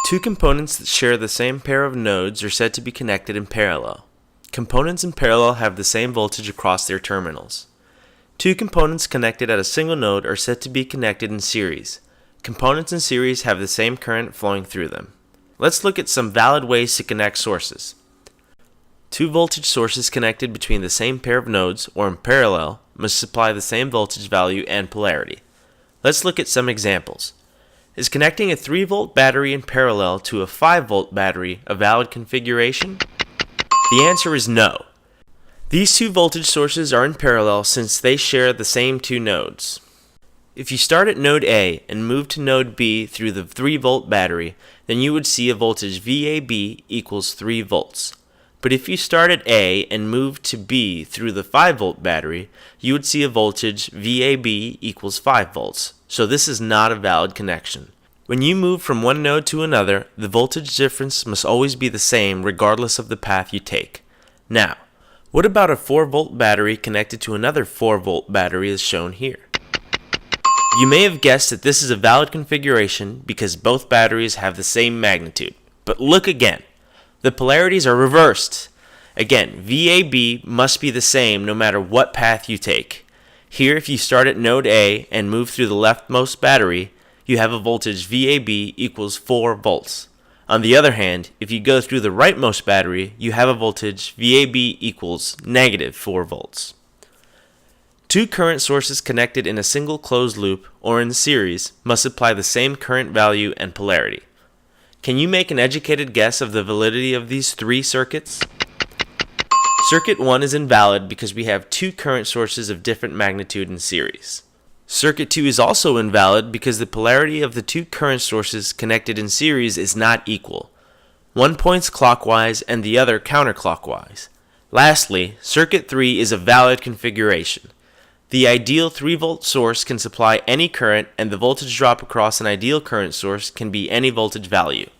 Two components that share the same pair of nodes are said to be connected in parallel. Components in parallel have the same voltage across their terminals. Two components connected at a single node are said to be connected in series. Components in series have the same current flowing through them. Let's look at some valid ways to connect sources. Two voltage sources connected between the same pair of nodes, or in parallel, must supply the same voltage value and polarity. Let's look at some examples. Is connecting a 3-volt battery in parallel to a 5-volt battery a valid configuration? The answer is no. These two voltage sources are in parallel since they share the same two nodes. If you start at node A and move to node B through the 3-volt battery, then you would see a voltage VAB equals 3 volts. But if you start at A and move to B through the 5-volt battery, you would see a voltage VAB equals 5 volts. So this is not a valid connection. When you move from one node to another, the voltage difference must always be the same regardless of the path you take. Now, what about a 4-volt battery connected to another 4-volt battery as shown here? You may have guessed that this is a valid configuration because both batteries have the same magnitude. But look again. The polarities are reversed. Again, VAB must be the same no matter what path you take. Here, if you start at node A and move through the leftmost battery, you have a voltage VAB equals 4 volts. On the other hand, if you go through the rightmost battery, you have a voltage VAB equals negative 4 volts. Two current sources connected in a single closed loop or in series must supply the same current value and polarity. Can you make an educated guess of the validity of these three circuits? Circuit 1 is invalid because we have two current sources of different magnitude in series. Circuit 2 is also invalid because the polarity of the two current sources connected in series is not equal. One points clockwise and the other counterclockwise. Lastly, Circuit 3 is a valid configuration. The ideal 3-volt source can supply any current and the voltage drop across an ideal current source can be any voltage value.